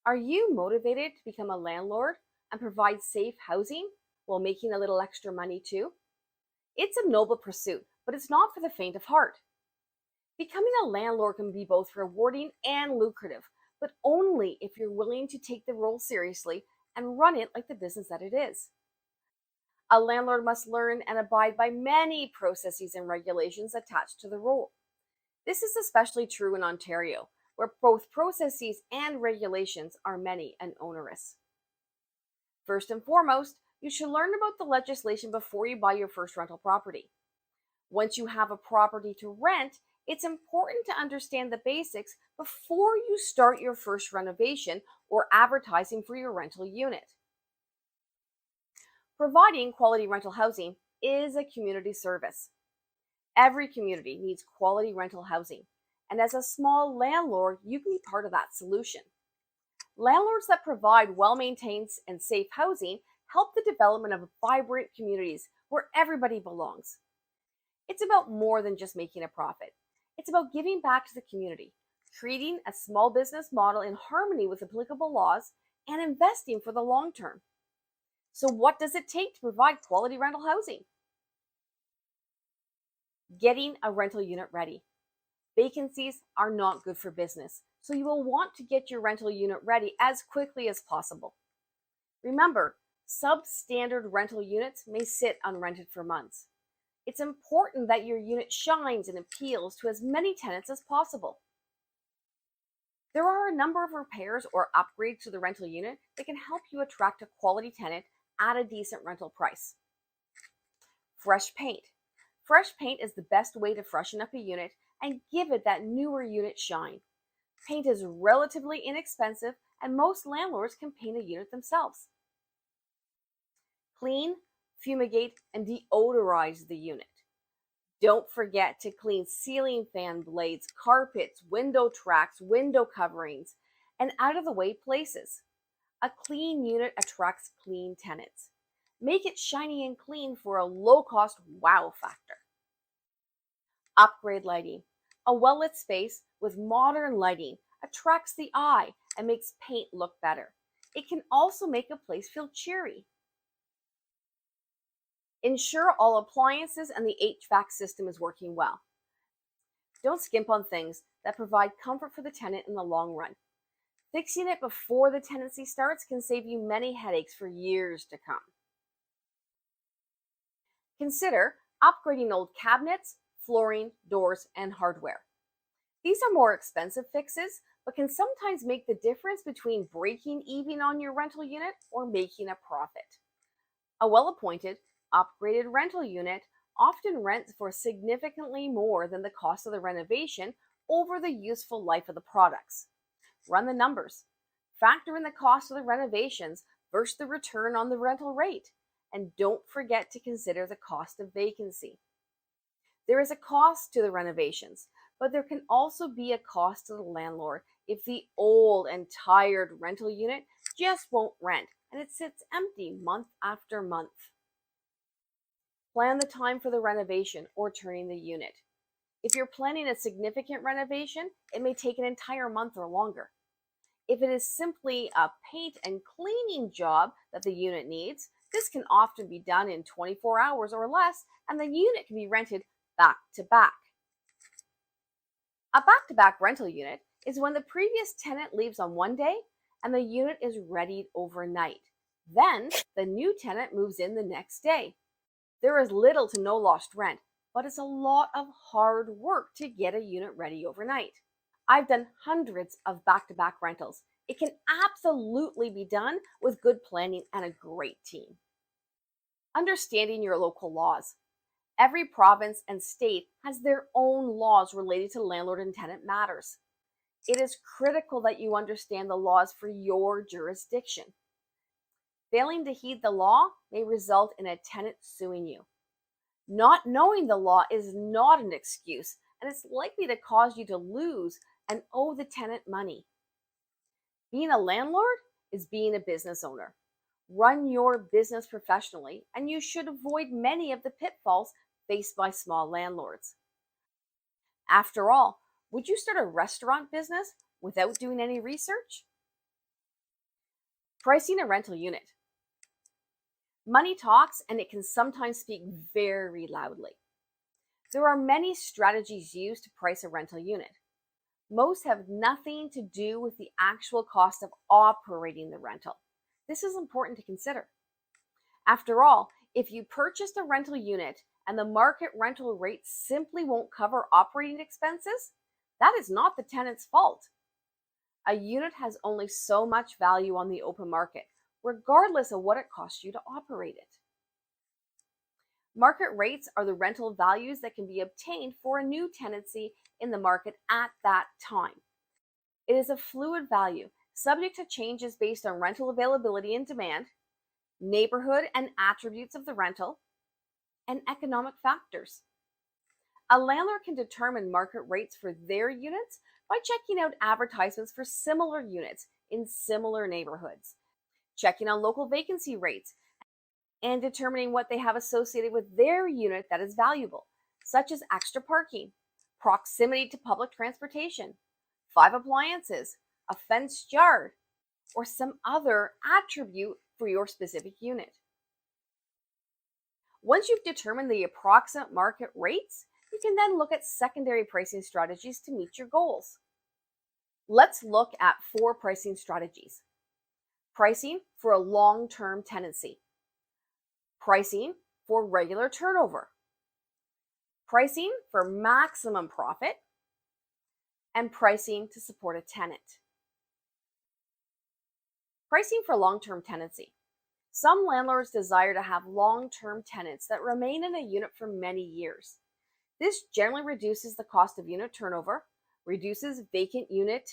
Are you motivated to become a landlord and provide safe housing while making a little extra money too? It's a noble pursuit, but it's not for the faint of heart. Becoming a landlord can be both rewarding and lucrative, but only if you're willing to take the role seriously and run it like the business that it is. A landlord must learn and abide by many processes and regulations attached to the role. This is especially true in Ontario, where both processes and regulations are many and onerous. First and foremost, you should learn about the legislation before you buy your first rental property. Once you have a property to rent, it's important to understand the basics before you start your first renovation or advertising for your rental unit. Providing quality rental housing is a community service. Every community needs quality rental housing, and as a small landlord, you can be part of that solution. Landlords that provide well-maintained and safe housing help the development of vibrant communities where everybody belongs. It's about more than just making a profit. It's about giving back to the community, creating a small business model in harmony with applicable laws, and investing for the long term. So what does it take to provide quality rental housing? Getting a rental unit ready. Vacancies are not good for business, so you will want to get your rental unit ready as quickly as possible. Remember, substandard rental units may sit unrented for months. It's important that your unit shines and appeals to as many tenants as possible. There are a number of repairs or upgrades to the rental unit that can help you attract a quality tenant at a decent rental price. Fresh paint. Fresh paint is the best way to freshen up a unit and give it that newer unit shine. Paint is relatively inexpensive, and most landlords can paint a unit themselves. Clean, fumigate, and deodorize the unit. Don't forget to clean ceiling fan blades, carpets, window tracks, window coverings, and out of the way places. A clean unit attracts clean tenants. Make it shiny and clean for a low-cost wow factor. Upgrade lighting. A well-lit space with modern lighting attracts the eye and makes paint look better. It can also make a place feel cheery. Ensure all appliances and the HVAC system is working well. Don't skimp on things that provide comfort for the tenant in the long run. Fixing it before the tenancy starts can save you many headaches for years to come. Consider upgrading old cabinets, flooring, doors, and hardware. These are more expensive fixes, but can sometimes make the difference between breaking even on your rental unit or making a profit. A well-appointed, upgraded rental unit often rents for significantly more than the cost of the renovation over the useful life of the products. Run the numbers. Factor in the cost of the renovations versus the return on the rental rate. And don't forget to consider the cost of vacancy. There is a cost to the renovations, but there can also be a cost to the landlord if the old and tired rental unit just won't rent and it sits empty month after month. Plan the time for the renovation or turning the unit. If you're planning a significant renovation, it may take an entire month or longer. If it is simply a paint and cleaning job that the unit needs, this can often be done in 24 hours or less, and the unit can be rented back to back. A back-to-back rental unit is when the previous tenant leaves on one day and the unit is readied overnight. Then the new tenant moves in the next day. There is little to no lost rent, but it's a lot of hard work to get a unit ready overnight. I've done hundreds of back-to-back rentals. It can absolutely be done with good planning and a great team. Understanding your local laws. Every province and state has their own laws related to landlord and tenant matters. It is critical that you understand the laws for your jurisdiction. Failing to heed the law may result in a tenant suing you. Not knowing the law is not an excuse, and it's likely to cause you to lose and owe the tenant money. Being a landlord is being a business owner. Run your business professionally, and you should avoid many of the pitfalls faced by small landlords. After all, would you start a restaurant business without doing any research? Pricing a rental unit. Money talks, and it can sometimes speak very loudly. There are many strategies used to price a rental unit. Most have nothing to do with the actual cost of operating the rental. This is important to consider. After all, if you purchased a rental unit and the market rental rate simply won't cover operating expenses, that is not the tenant's fault. A unit has only so much value on the open market, regardless of what it costs you to operate it. Market rates are the rental values that can be obtained for a new tenancy in the market at that time. It is a fluid value, subject to changes based on rental availability and demand, neighborhood and attributes of the rental, and economic factors. A landlord can determine market rates for their units by checking out advertisements for similar units in similar neighborhoods, checking on local vacancy rates, and determining what they have associated with their unit that is valuable, such as extra parking, proximity to public transportation, 5 appliances, a fenced yard, or some other attribute for your specific unit. Once you've determined the approximate market rates, you can then look at secondary pricing strategies to meet your goals. Let's look at 4 pricing strategies. Pricing for a long-term tenancy. Pricing for regular turnover. Pricing for maximum profit. And pricing to support a tenant. Pricing for long-term tenancy. Some landlords desire to have long-term tenants that remain in a unit for many years. This generally reduces the cost of unit turnover, reduces vacant unit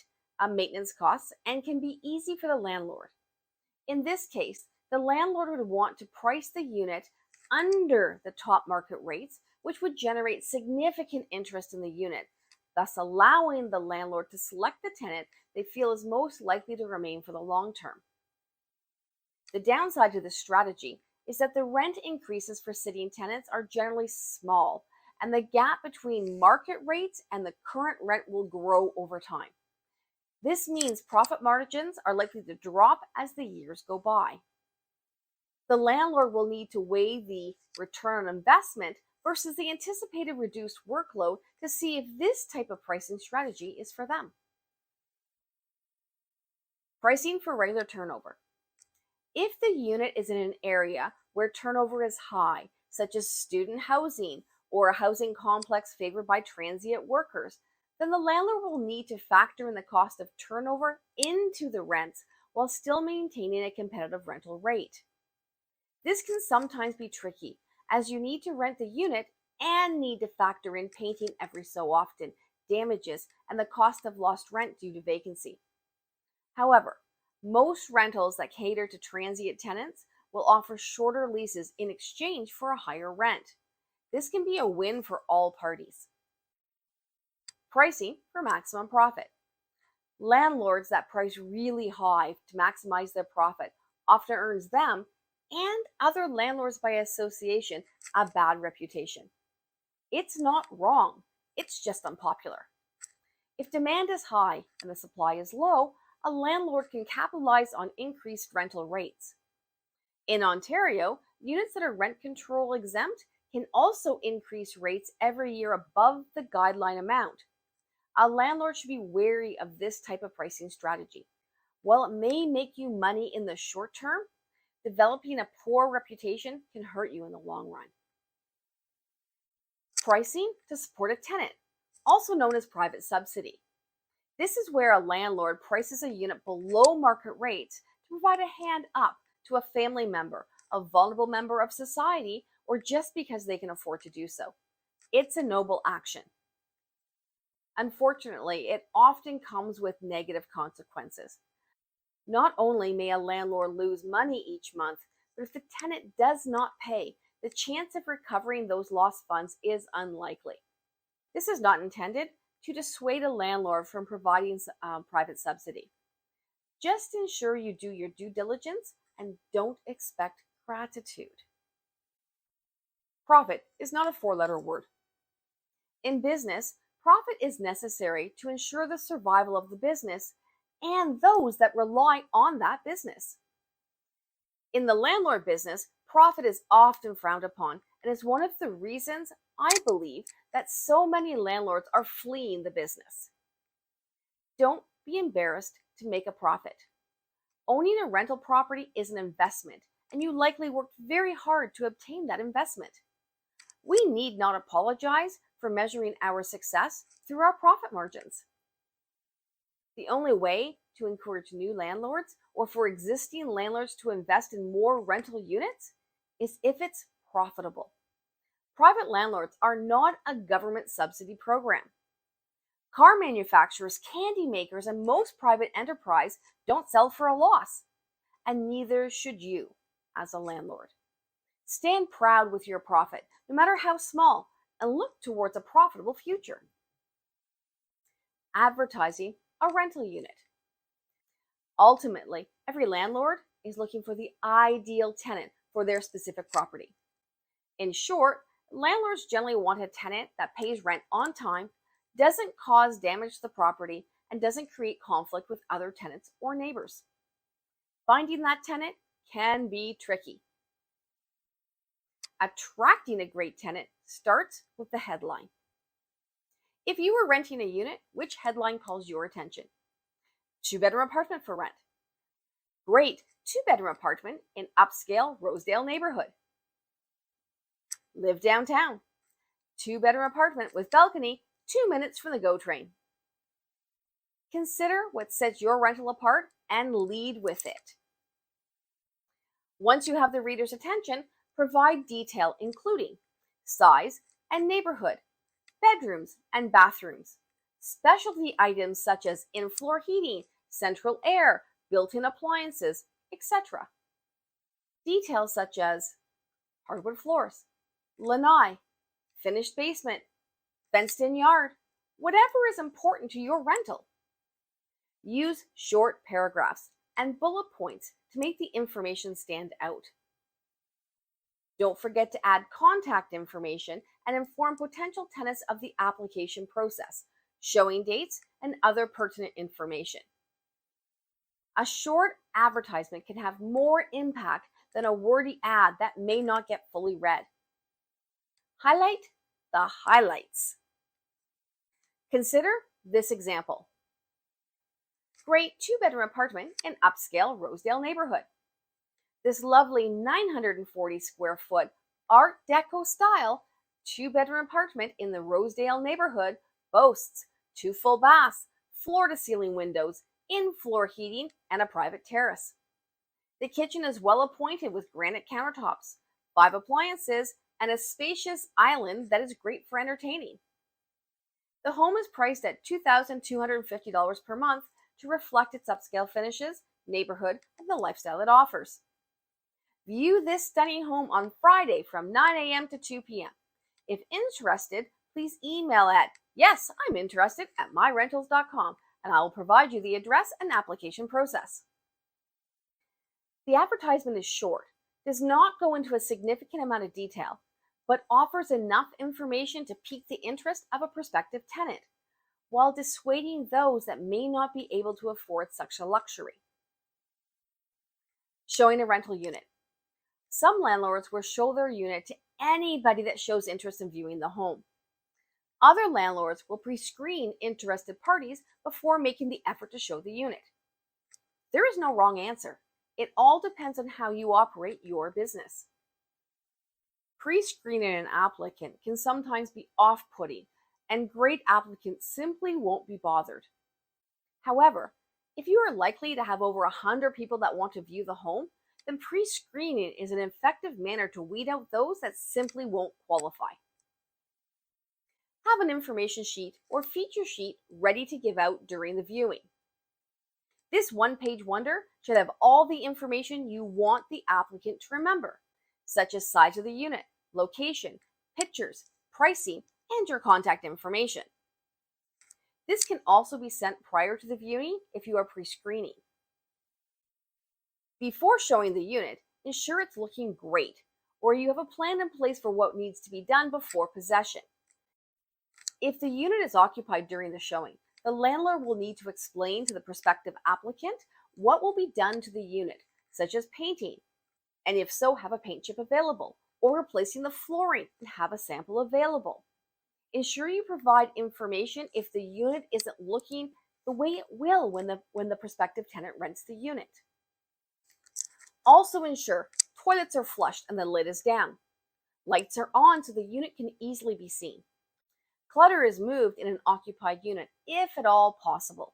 maintenance costs, and can be easy for the landlord. In this case, the landlord would want to price the unit under the top market rates, which would generate significant interest in the unit, thus allowing the landlord to select the tenant they feel is most likely to remain for the long term. The downside to this strategy is that the rent increases for sitting tenants are generally small, and the gap between market rates and the current rent will grow over time. This means profit margins are likely to drop as the years go by. The landlord will need to weigh the return on investment versus the anticipated reduced workload to see if this type of pricing strategy is for them. Pricing for regular turnover. If the unit is in an area where turnover is high, such as student housing or a housing complex favored by transient workers, then the landlord will need to factor in the cost of turnover into the rents while still maintaining a competitive rental rate. This can sometimes be tricky, as you need to rent the unit and need to factor in painting every so often, damages, and the cost of lost rent due to vacancy. However, most rentals that cater to transient tenants will offer shorter leases in exchange for a higher rent. This can be a win for all parties. Pricing for maximum profit. Landlords that price really high to maximize their profit often earns them and other landlords by association a bad reputation. It's not wrong, it's just unpopular. If demand is high and the supply is low, a landlord can capitalize on increased rental rates. In Ontario, units that are rent control exempt can also increase rates every year above the guideline amount. A landlord should be wary of this type of pricing strategy. While it may make you money in the short term, developing a poor reputation can hurt you in the long run. Pricing to support a tenant, also known as private subsidy. This is where a landlord prices a unit below market rates to provide a hand up to a family member, a vulnerable member of society, or just because they can afford to do so. It's a noble action. Unfortunately, it often comes with negative consequences. Not only may a landlord lose money each month, but if the tenant does not pay, the chance of recovering those lost funds is unlikely. This is not intended to dissuade a landlord from providing private subsidy. Just ensure you do your due diligence and don't expect gratitude. Profit is not a 4-letter word. In business, profit is necessary to ensure the survival of the business and those that rely on that business. In the landlord business, profit is often frowned upon and is one of the reasons I believe that so many landlords are fleeing the business. Don't be embarrassed to make a profit. Owning a rental property is an investment, and you likely worked very hard to obtain that investment. We need not apologize for measuring our success through our profit margins. The only way to encourage new landlords or for existing landlords to invest in more rental units is if it's profitable. Private landlords are not a government subsidy program. Car manufacturers, candy makers, and most private enterprise don't sell for a loss, and neither should you as a landlord. Stand proud with your profit, no matter how small, and look towards a profitable future. Advertising a rental unit. Ultimately, every landlord is looking for the ideal tenant for their specific property. In short, landlords generally want a tenant that pays rent on time, doesn't cause damage to the property, and doesn't create conflict with other tenants or neighbors. Finding that tenant can be tricky. Attracting a great tenant starts with the headline. If you were renting a unit, which headline calls your attention? 2-bedroom apartment for rent. Great 2-bedroom apartment in upscale Rosedale neighborhood. Live downtown. 2-bedroom apartment with balcony 2 minutes from the GO train. Consider what sets your rental apart and lead with it. Once you have the reader's attention, provide detail including size and neighborhood, bedrooms and bathrooms, specialty items such as in-floor heating, central air, built-in appliances, etc. Details such as hardwood floors, lanai, finished basement, fenced-in yard, whatever is important to your rental. Use short paragraphs and bullet points to make the information stand out. Don't forget to add contact information and inform potential tenants of the application process, showing dates, and other pertinent information. A short advertisement can have more impact than a wordy ad that may not get fully read. Highlight the highlights. Consider this example. Great 2-bedroom apartment in upscale Rosedale neighborhood. This lovely 940 square foot Art Deco style 2-bedroom apartment in the Rosedale neighborhood boasts 2 full baths, floor-to-ceiling windows, in-floor heating, and a private terrace. The kitchen is well appointed with granite countertops, 5 appliances, and a spacious island that is great for entertaining. The home is priced at $2,250 per month to reflect its upscale finishes, neighborhood, and the lifestyle it offers. View this stunning home on Friday from 9 a.m. to 2 p.m. If interested, please email at yesi'minterested@myrentals.com and I will provide you the address and application process. The advertisement is short, does not go into a significant amount of detail, but offers enough information to pique the interest of a prospective tenant, while dissuading those that may not be able to afford such a luxury. Showing a rental unit. Some landlords will show their unit to anybody that shows interest in viewing the home. Other landlords will pre-screen interested parties before making the effort to show the unit. There is no wrong answer. It all depends on how you operate your business. Pre-screening an applicant can sometimes be off-putting, and great applicants simply won't be bothered. However, if you are likely to have over 100 people that want to view the home, then pre-screening is an effective manner to weed out those that simply won't qualify. Have an information sheet or feature sheet ready to give out during the viewing. This one-page wonder should have all the information you want the applicant to remember, such as size of the unit, location, pictures, pricing, and your contact information. This can also be sent prior to the viewing if you are pre-screening. Before showing the unit, ensure it's looking great, or you have a plan in place for what needs to be done before possession. If the unit is occupied during the showing, the landlord will need to explain to the prospective applicant what will be done to the unit, such as painting, And if so, have a paint chip available, or replacing the flooring and have a sample available. Ensure you provide information if the unit isn't looking the way it will when the prospective tenant rents the unit. Also ensure toilets are flushed and the lid is down. Lights are on so the unit can easily be seen. Clutter is moved in an occupied unit, if at all possible.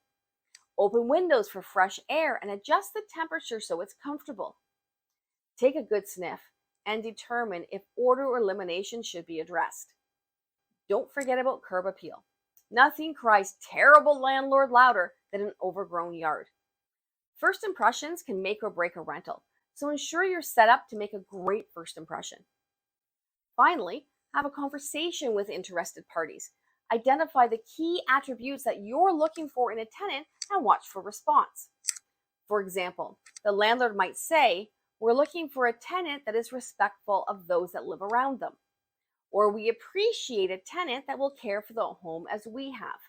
Open windows for fresh air and adjust the temperature so it's comfortable. Take a good sniff and determine if order or elimination should be addressed. Don't forget about curb appeal. Nothing cries terrible landlord louder than an overgrown yard. First impressions can make or break a rental, so ensure you're set up to make a great first impression. Finally, have a conversation with interested parties. Identify the key attributes that you're looking for in a tenant and watch for response. For example, the landlord might say, "We're looking for a tenant that is respectful of those that live around them," or "We appreciate a tenant that will care for the home as we have."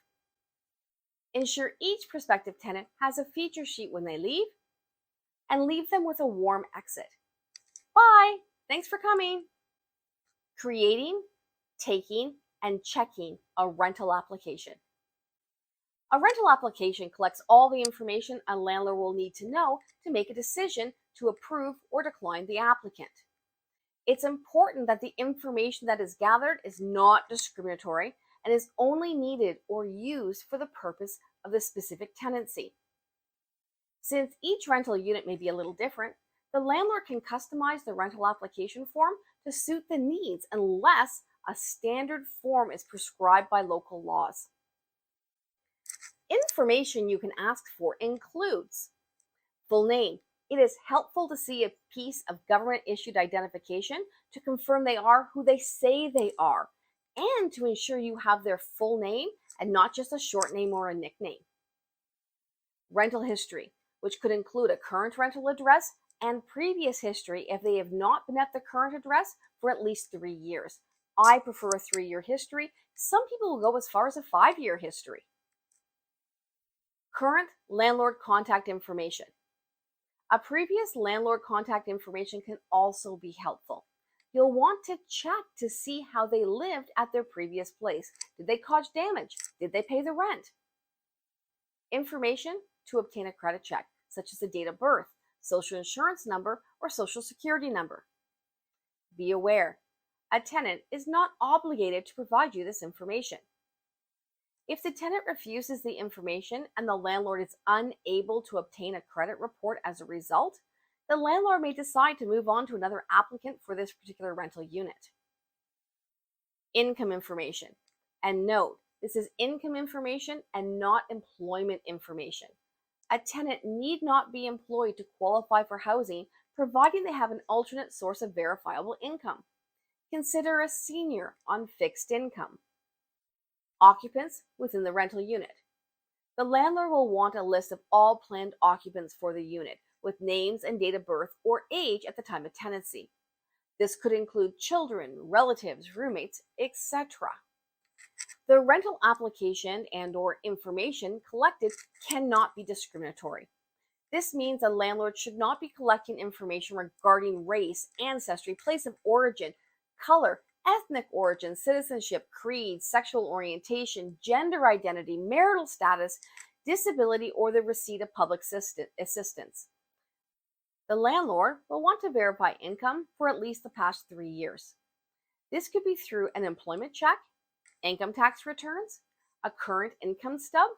Ensure each prospective tenant has a feature sheet when they leave, and leave them with a warm exit. Bye! Thanks for coming! Creating, taking, and checking a rental application. A rental application collects all the information a landlord will need to know to make a decision to approve or decline the applicant. It's important that the information that is gathered is not discriminatory and is only needed or used for the purpose of the specific tenancy. Since each rental unit may be a little different, the landlord can customize the rental application form to suit the needs unless a standard form is prescribed by local laws. Information you can ask for includes full name. It is helpful to see a piece of government-issued identification to confirm they are who they say they are, and to ensure you have their full name and not just a short name or a nickname. Rental history, which could include a current rental address and previous history if they have not been at the current address for at least 3 years. I prefer a 3-year history. Some people will go as far as a 5-year history. Current landlord contact information. A previous landlord contact information can also be helpful. You'll want to check to see how they lived at their previous place. Did they cause damage? Did they pay the rent? Information to obtain a credit check, such as the date of birth, social insurance number, or social security number. Be aware, a tenant is not obligated to provide you this information. If the tenant refuses the information and the landlord is unable to obtain a credit report as a result, the landlord may decide to move on to another applicant for this particular rental unit. Income information. And note, this is income information and not employment information. A tenant need not be employed to qualify for housing, providing they have an alternate source of verifiable income. Consider a senior on fixed income. Occupants within the rental unit. The landlord will want a list of all planned occupants for the unit, with names and date of birth or age at the time of tenancy. This could include children, relatives, roommates, etc. The rental application and/or information collected cannot be discriminatory. This means a landlord should not be collecting information regarding race, ancestry, place of origin, color, ethnic origin, citizenship, creed, sexual orientation, gender identity, marital status, disability, or the receipt of public assistance. The landlord will want to verify income for at least the past 3 years. This could be through an employment check, income tax returns, a current income stub,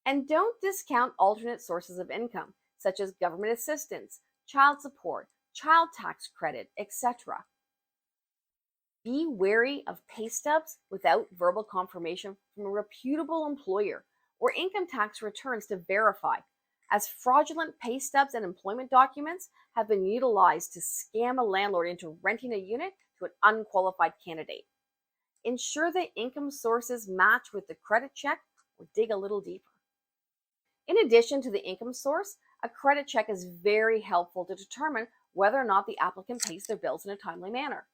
and don't discount alternate sources of income, such as government assistance, child support, child tax credit, etc. Be wary of pay stubs without verbal confirmation from a reputable employer or income tax returns to verify, as fraudulent pay stubs and employment documents have been utilized to scam a landlord into renting a unit to an unqualified candidate. Ensure the income sources match with the credit check or dig a little deeper. In addition to the income source, a credit check is very helpful to determine whether or not the applicant pays their bills in a timely manner.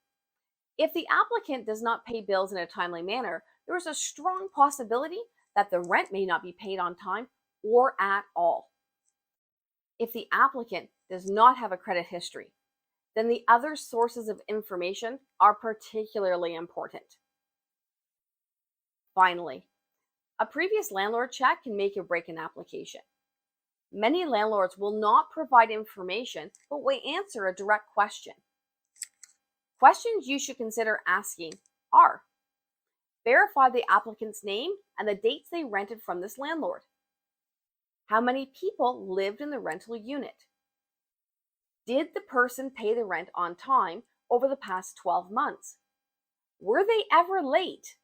If the applicant does not pay bills in a timely manner, there is a strong possibility that the rent may not be paid on time or at all. If the applicant does not have a credit history, then the other sources of information are particularly important. Finally, a previous landlord check can make or break an application. Many landlords will not provide information, but will answer a direct question. Questions you should consider asking are: verify the applicant's name and the dates they rented from this landlord. How many people lived in the rental unit? Did the person pay the rent on time over the past 12 months? Were they ever late?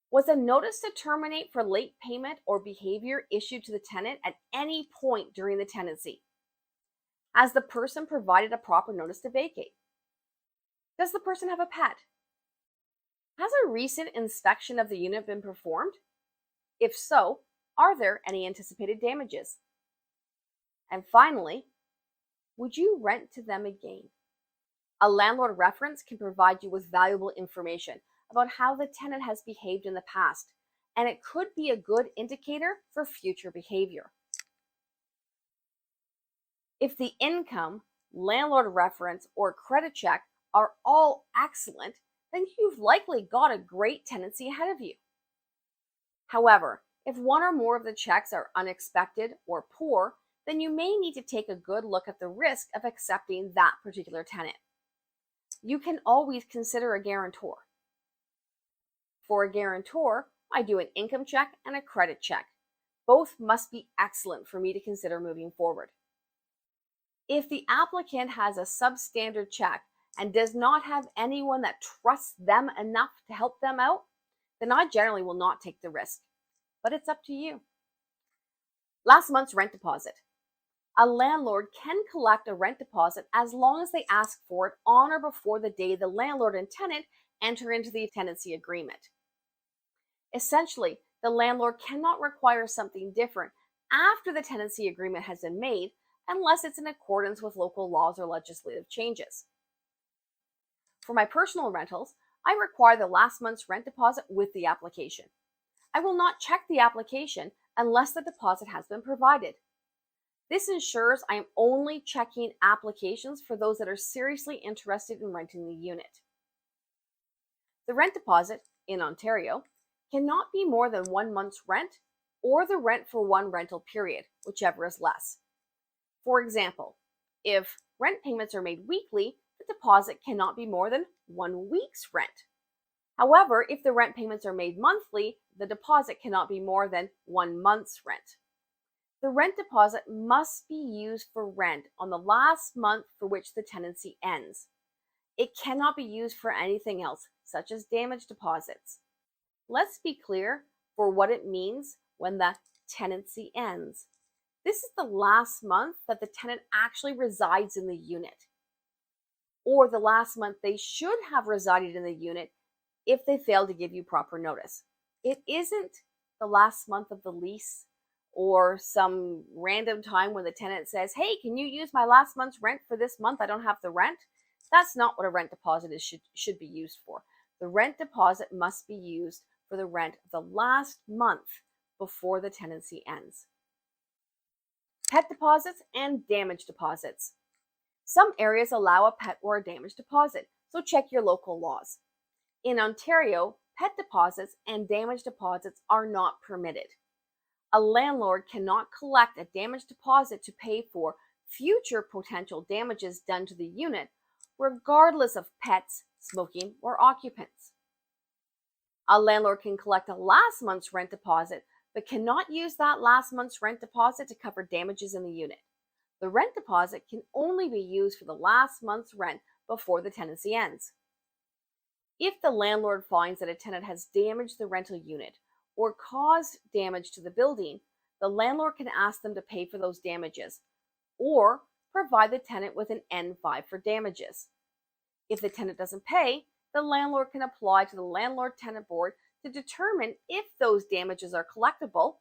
Was a notice to terminate for late payment or behavior issued to the tenant at any point during the tenancy? Has the person provided a proper notice to vacate? Does the person have a pet? Has a recent inspection of the unit been performed? If so, are there any anticipated damages? And finally, would you rent to them again? A landlord reference can provide you with valuable information about how the tenant has behaved in the past, and it could be a good indicator for future behavior. If the income, landlord reference, or credit check are all excellent, then you've likely got a great tenancy ahead of you. However, if one or more of the checks are unexpected or poor, then you may need to take a good look at the risk of accepting that particular tenant. You can always consider a guarantor. For a guarantor, I do an income check and a credit check. Both must be excellent for me to consider moving forward. If the applicant has a substandard check and does not have anyone that trusts them enough to help them out, then I generally will not take the risk. But it's up to you. Last month's rent deposit. A landlord can collect a rent deposit as long as they ask for it on or before the day the landlord and tenant enter into the tenancy agreement. Essentially, the landlord cannot require something different after the tenancy agreement has been made unless it's in accordance with local laws or legislative changes. For my personal rentals, I require the last month's rent deposit with the application. I will not check the application unless the deposit has been provided. This ensures I am only checking applications for those that are seriously interested in renting the unit. The rent deposit, in Ontario, cannot be more than 1 month's rent or the rent for one rental period, whichever is less. For example, if rent payments are made weekly, the deposit cannot be more than 1 week's rent. However, if the rent payments are made monthly, the deposit cannot be more than 1 month's rent. The rent deposit must be used for rent on the last month for which the tenancy ends. It cannot be used for anything else, such as damage deposits. Let's be clear for what it means when the tenancy ends. This is the last month that the tenant actually resides in the unit, or the last month they should have resided in the unit if they fail to give you proper notice. It isn't the last month of the lease or some random time when the tenant says, hey, can you use my last month's rent for this month? I don't have the rent. That's not what a rent deposit should be used for. The rent deposit must be used for the rent of the last month before the tenancy ends. Pet deposits and damage deposits. Some areas allow a pet or a damage deposit, so check your local laws. In Ontario, pet deposits and damage deposits are not permitted. A landlord cannot collect a damage deposit to pay for future potential damages done to the unit, regardless of pets, smoking, or occupants. A landlord can collect a last month's rent deposit, but cannot use that last month's rent deposit to cover damages in the unit. The rent deposit can only be used for the last month's rent before the tenancy ends. If the landlord finds that a tenant has damaged the rental unit or caused damage to the building, the landlord can ask them to pay for those damages or provide the tenant with an N5 for damages. If the tenant doesn't pay, the landlord can apply to the Landlord-Tenant Board to determine if those damages are collectible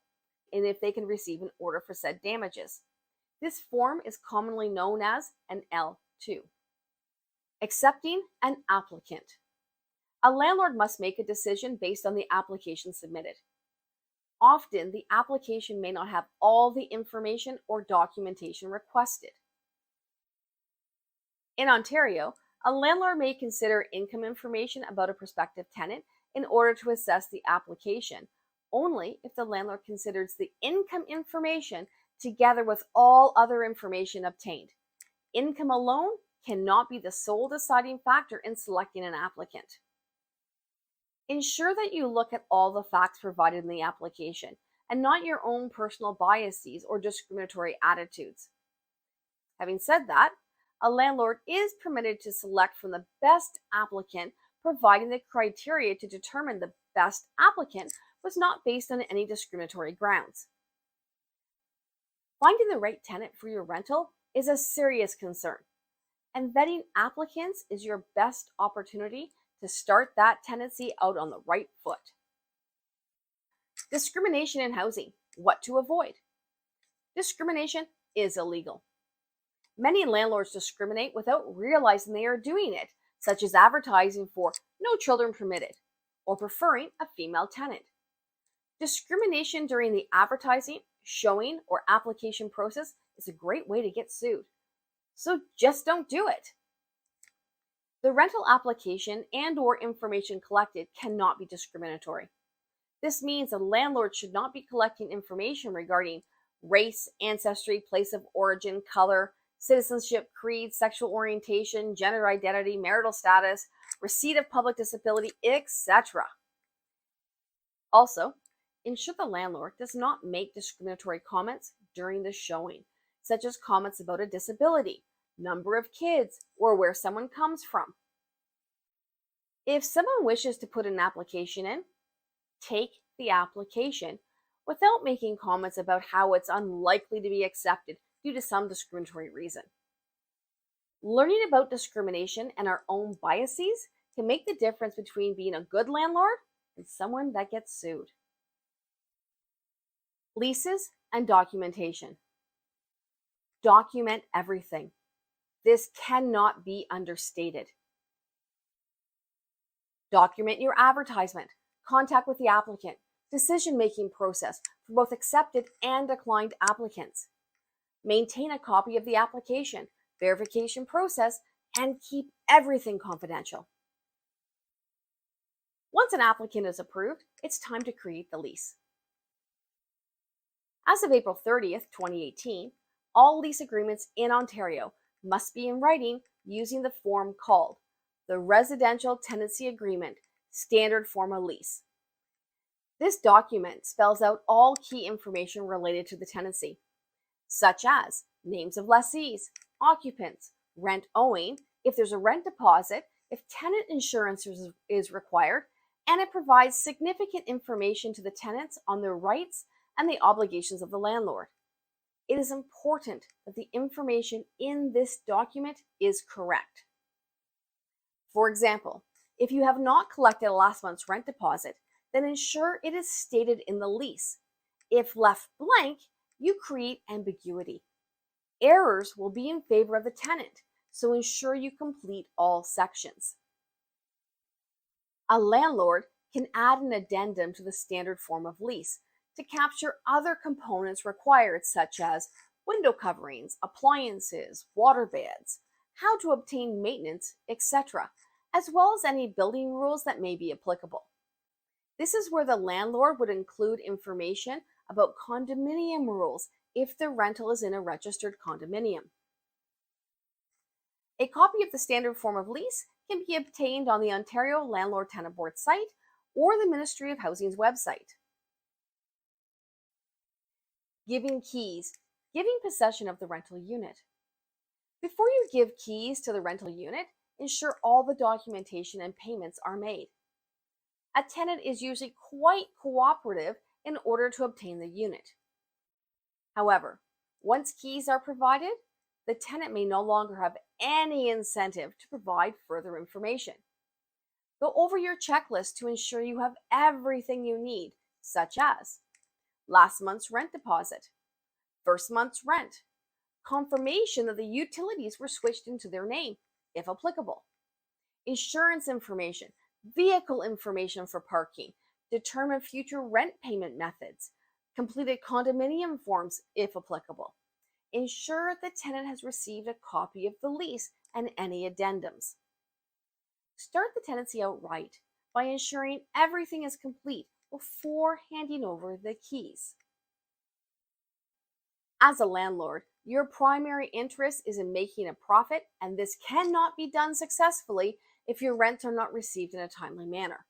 and if they can receive an order for said damages. This form is commonly known as an L2. Accepting an applicant. A landlord must make a decision based on the application submitted. Often, the application may not have all the information or documentation requested. In Ontario, a landlord may consider income information about a prospective tenant in order to assess the application, only if the landlord considers the income information together with all other information obtained. Income alone cannot be the sole deciding factor in selecting an applicant. Ensure that you look at all the facts provided in the application and not your own personal biases or discriminatory attitudes. Having said that, a landlord is permitted to select from the best applicant, providing the criteria to determine the best applicant was not based on any discriminatory grounds. Finding the right tenant for your rental is a serious concern, and vetting applicants is your best opportunity to start that tenancy out on the right foot. Discrimination in housing. What to avoid? Discrimination is illegal. Many landlords discriminate without realizing they are doing it, such as advertising for no children permitted or preferring a female tenant. Discrimination during the advertising, showing, or application process is a great way to get sued. So just don't do it. The rental application and/or information collected cannot be discriminatory. This means a landlord should not be collecting information regarding race, ancestry, place of origin, color, citizenship, creed, sexual orientation, gender identity, marital status, receipt of public disability, etc. Also, ensure the landlord does not make discriminatory comments during the showing, such as comments about a disability, number of kids, or where someone comes from. If someone wishes to put an application in, take the application without making comments about how it's unlikely to be accepted due to some discriminatory reason. Learning about discrimination and our own biases can make the difference between being a good landlord and someone that gets sued. Leases and documentation. Document everything. This cannot be understated. Document your advertisement, contact with the applicant, decision-making process for both accepted and declined applicants. Maintain a copy of the application, verification process, and keep everything confidential. Once an applicant is approved, it's time to create the lease. As of April 30th, 2018, all lease agreements in Ontario must be in writing using the form called the Residential Tenancy Agreement Standard Form of Lease. This document spells out all key information related to the tenancy, such as names of lessees, occupants, rent owing, if there's a rent deposit, if tenant insurance is required, and it provides significant information to the tenants on their rights and the obligations of the landlord. It is important that the information in this document is correct. For example, if you have not collected last month's rent deposit, then ensure it is stated in the lease. If left blank, you create ambiguity. Errors will be in favor of the tenant, so ensure you complete all sections. A landlord can add an addendum to the standard form of lease to capture other components required, such as window coverings, appliances, water beds, how to obtain maintenance, etc., as well as any building rules that may be applicable. This is where the landlord would include information about condominium rules if the rental is in a registered condominium. A copy of the standard form of lease can be obtained on the Ontario Landlord Tenant Board site or the Ministry of Housing's website. Giving keys. Giving possession of the rental unit. Before you give keys to the rental unit, ensure all the documentation and payments are made. A tenant is usually quite cooperative in order to obtain the unit. However, once keys are provided, the tenant may no longer have any incentive to provide further information. Go over your checklist to ensure you have everything you need, such as last month's rent deposit, first month's rent, confirmation that the utilities were switched into their name, if applicable, insurance information, vehicle information for parking, determine future rent payment methods, completed condominium forms, if applicable. Ensure the tenant has received a copy of the lease and any addendums. Start the tenancy out right by ensuring everything is complete before handing over the keys. As a landlord, your primary interest is in making a profit, and this cannot be done successfully if your rents are not received in a timely manner.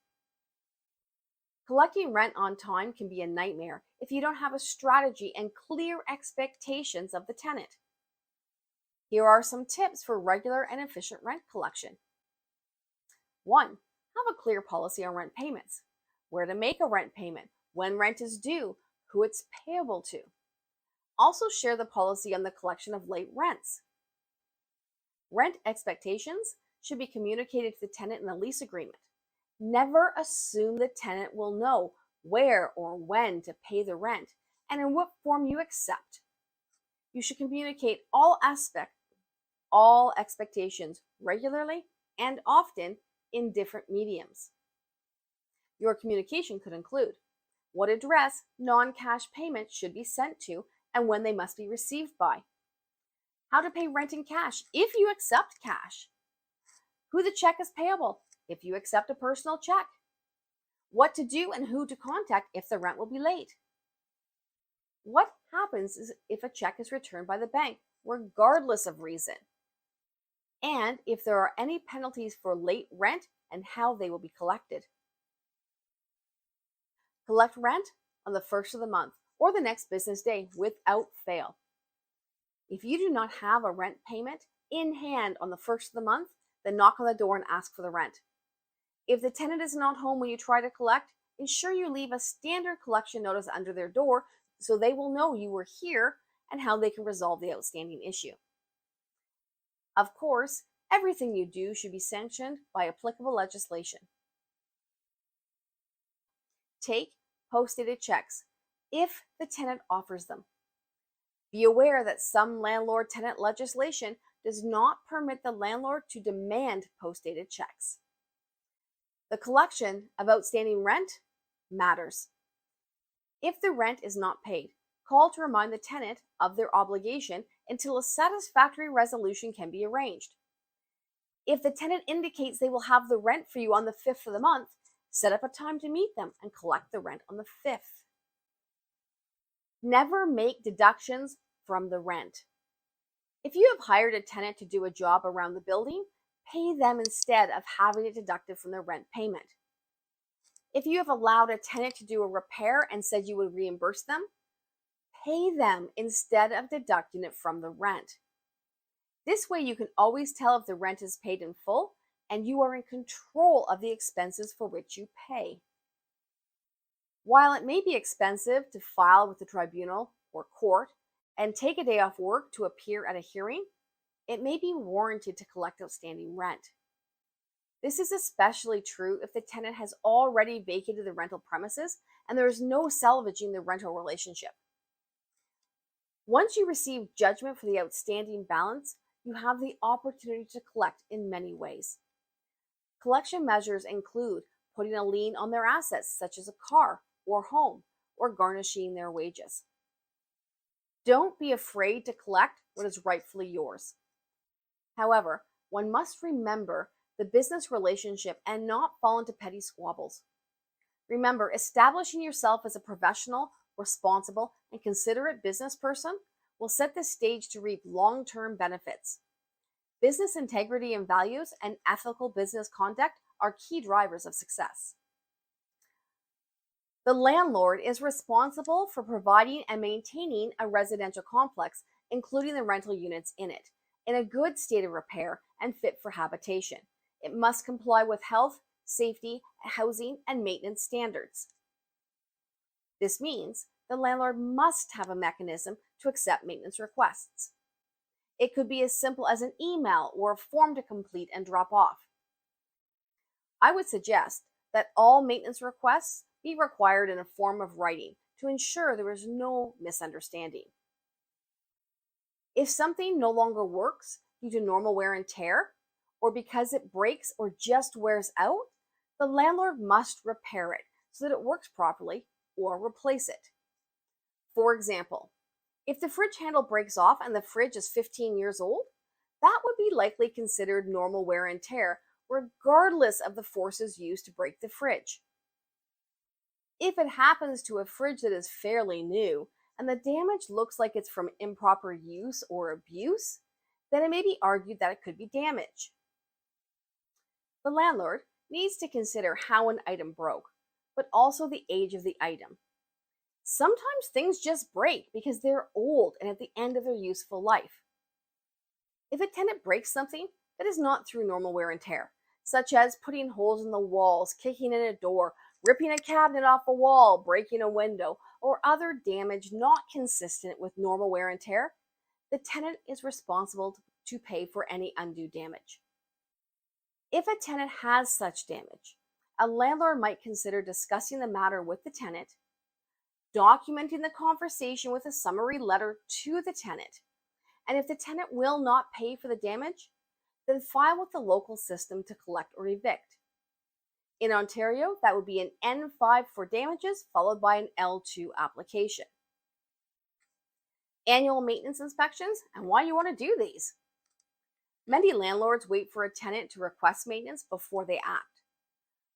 Collecting rent on time can be a nightmare if you don't have a strategy and clear expectations of the tenant. Here are some tips for regular and efficient rent collection. 1. Have a clear policy on rent payments. Where to make a rent payment, when rent is due, who it's payable to. Also share the policy on the collection of late rents. Rent expectations should be communicated to the tenant in the lease agreement. Never assume the tenant will know where or when to pay the rent and in what form you accept. You should communicate all expectations regularly and often in different mediums. Your communication could include what address non-cash payments should be sent to and when they must be received by, how to pay rent in cash if you accept cash, who the check is payable if you accept a personal check, what to do and who to contact if the rent will be late, what happens if a check is returned by the bank regardless of reason, and if there are any penalties for late rent and how they will be collected. Collect rent on the first of the month or the next business day without fail. If you do not have a rent payment in hand on the first of the month, then knock on the door and ask for the rent. If the tenant is not home when you try to collect, ensure you leave a standard collection notice under their door so they will know you were here and how they can resolve the outstanding issue. Of course, everything you do should be sanctioned by applicable legislation. Take post-dated checks if the tenant offers them. Be aware that some landlord-tenant legislation does not permit the landlord to demand post-dated checks. The collection of outstanding rent matters. If the rent is not paid, call to remind the tenant of their obligation until a satisfactory resolution can be arranged. If the tenant indicates they will have the rent for you on the 5th of the month, set up a time to meet them and collect the rent on the 5th. Never make deductions from the rent. If you have hired a tenant to do a job around the building, pay them instead of having it deducted from their rent payment. If you have allowed a tenant to do a repair and said you would reimburse them, pay them instead of deducting it from the rent. This way you can always tell if the rent is paid in full and you are in control of the expenses for which you pay. While it may be expensive to file with the tribunal or court and take a day off work to appear at a hearing, it may be warranted to collect outstanding rent. This is especially true if the tenant has already vacated the rental premises and there is no salvaging the rental relationship. Once you receive judgment for the outstanding balance, you have the opportunity to collect in many ways. Collection measures include putting a lien on their assets, such as a car or home, or garnishing their wages. Don't be afraid to collect what is rightfully yours. However, one must remember the business relationship and not fall into petty squabbles. Remember, establishing yourself as a professional, responsible, and considerate business person will set the stage to reap long-term benefits. Business integrity and values and ethical business conduct are key drivers of success. The landlord is responsible for providing and maintaining a residential complex, including the rental units in it, in a good state of repair and fit for habitation. It must comply with health, safety, housing, and maintenance standards. This means the landlord must have a mechanism to accept maintenance requests. It could be as simple as an email or a form to complete and drop off. I would suggest that all maintenance requests be required in a form of writing to ensure there is no misunderstanding. If something no longer works due to normal wear and tear, or because it breaks or just wears out, the landlord must repair it so that it works properly or replace it. For example, if the fridge handle breaks off and the fridge is 15 years old, that would be likely considered normal wear and tear, regardless of the forces used to break the fridge. If it happens to a fridge that is fairly new and the damage looks like it's from improper use or abuse, then it may be argued that it could be damage. The landlord needs to consider how an item broke, but also the age of the item. Sometimes things just break because they're old and at the end of their useful life. If a tenant breaks something that is not through normal wear and tear, such as putting holes in the walls, kicking in a door, ripping a cabinet off a wall, breaking a window, or other damage not consistent with normal wear and tear, the tenant is responsible to pay for any undue damage. If a tenant has such damage, a landlord might consider discussing the matter with the tenant, documenting the conversation with a summary letter to the tenant, and if the tenant will not pay for the damage, then file with the local system to collect or evict. In Ontario, that would be an N5 for damages followed by an L2 application. Annual maintenance inspections and why you want to do these. Many landlords wait for a tenant to request maintenance before they act.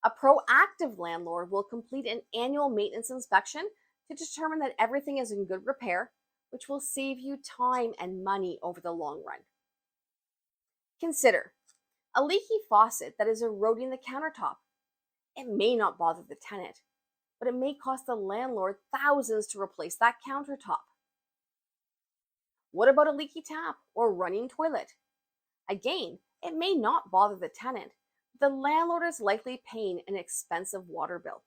A proactive landlord will complete an annual maintenance inspection to determine that everything is in good repair, which will save you time and money over the long run. Consider a leaky faucet that is eroding the countertop. It may not bother the tenant, but it may cost the landlord thousands to replace that countertop. What about a leaky tap or running toilet? Again, it may not bother the tenant, but the landlord is likely paying an expensive water bill.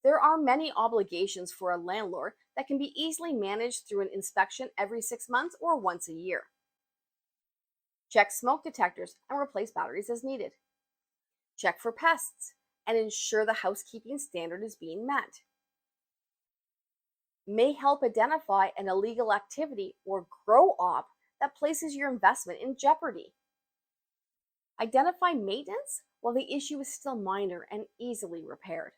There are many obligations for a landlord that can be easily managed through an inspection every 6 months or once a year. Check smoke detectors and replace batteries as needed. Check for pests and ensure the housekeeping standard is being met. May help identify an illegal activity or grow op that places your investment in jeopardy. Identify maintenance while the issue is still minor and easily repaired.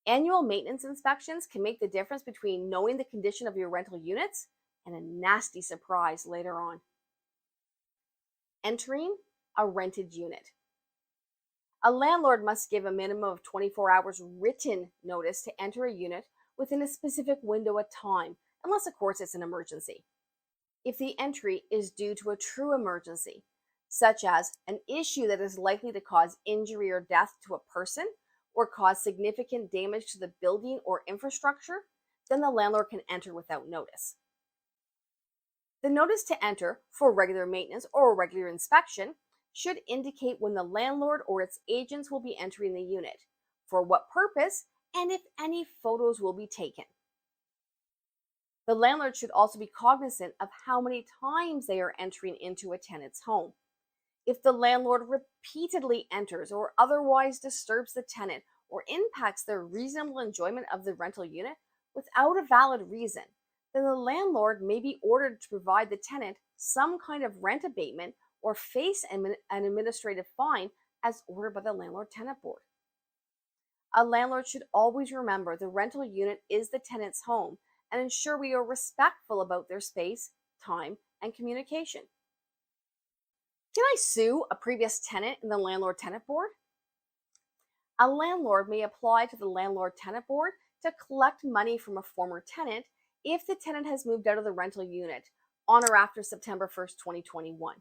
Annual maintenance inspections can make the difference between knowing the condition of your rental units and a nasty surprise later on. Entering a rented unit. A landlord must give a minimum of 24 hours written notice to enter a unit within a specific window of time, unless of course it's an emergency. If the entry is due to a true emergency, such as an issue that is likely to cause injury or death to a person or cause significant damage to the building or infrastructure, then the landlord can enter without notice. The notice to enter for regular maintenance or regular inspection should indicate when the landlord or its agents will be entering the unit, for what purpose, and if any photos will be taken. The landlord should also be cognizant of how many times they are entering into a tenant's home. If the landlord repeatedly enters or otherwise disturbs the tenant or impacts their reasonable enjoyment of the rental unit without a valid reason, then the landlord may be ordered to provide the tenant some kind of rent abatement or face an administrative fine as ordered by the Landlord-Tenant Board. A landlord should always remember the rental unit is the tenant's home and ensure we are respectful about their space, time, and communication. Can I sue a previous tenant in the Landlord-Tenant Board? A landlord may apply to the Landlord-Tenant Board to collect money from a former tenant if the tenant has moved out of the rental unit on or after September 1st, 2021,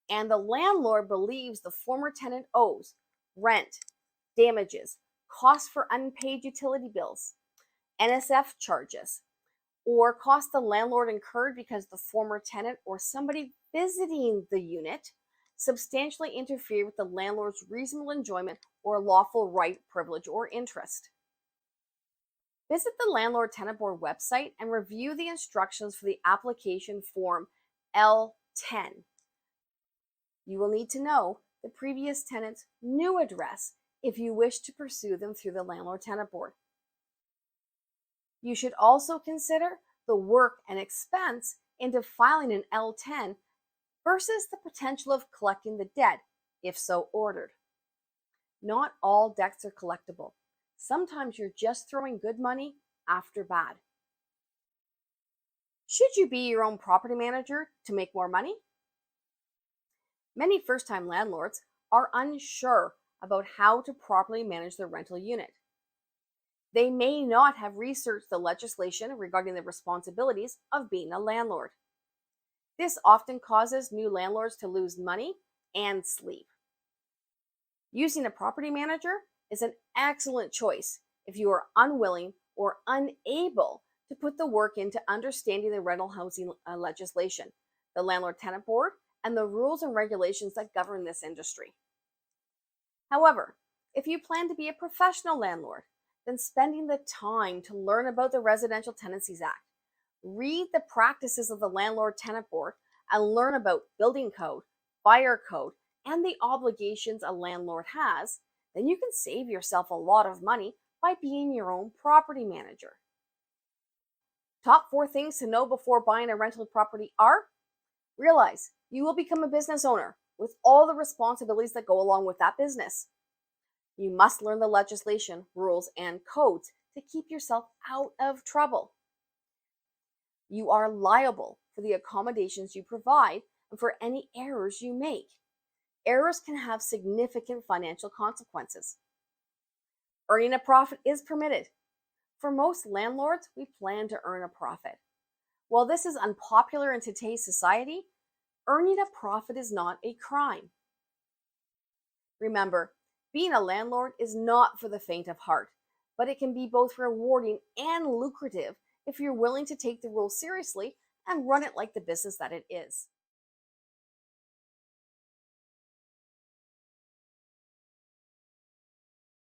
and the landlord believes the former tenant owes rent, damages, costs for unpaid utility bills, NSF charges, or costs the landlord incurred because the former tenant or somebody visiting the unit substantially interfere with the landlord's reasonable enjoyment or lawful right, privilege, or interest. Visit the Landlord-Tenant Board website and review the instructions for the application form L10. You will need to know the previous tenant's new address if you wish to pursue them through the Landlord-Tenant Board. You should also consider the work and expense into filing an L10 versus the potential of collecting the debt, if so ordered. Not all debts are collectible. Sometimes you're just throwing good money after bad. Should you be your own property manager to make more money? Many first time landlords are unsure about how to properly manage their rental unit. They may not have researched the legislation regarding the responsibilities of being a landlord. This often causes new landlords to lose money and sleep. Using a property manager is an excellent choice if you are unwilling or unable to put the work into understanding the rental housing legislation, the Landlord Tenant Board, and the rules and regulations that govern this industry. However, if you plan to be a professional landlord, then spending the time to learn about the Residential Tenancies Act, read the practices of the Landlord Tenant Board, and learn about building code, fire code, and the obligations a landlord has, then you can save yourself a lot of money by being your own property manager. Top 4 things to know before buying a rental property are: realize you will become a business owner with all the responsibilities that go along with that business. You must learn the legislation, rules, and codes to keep yourself out of trouble. You are liable for the accommodations you provide and for any errors you make. Errors can have significant financial consequences. Earning a profit is permitted. For most landlords, we plan to earn a profit. While this is unpopular in today's society, earning a profit is not a crime. Remember, being a landlord is not for the faint of heart, but it can be both rewarding and lucrative if you're willing to take the role seriously and run it like the business that it is.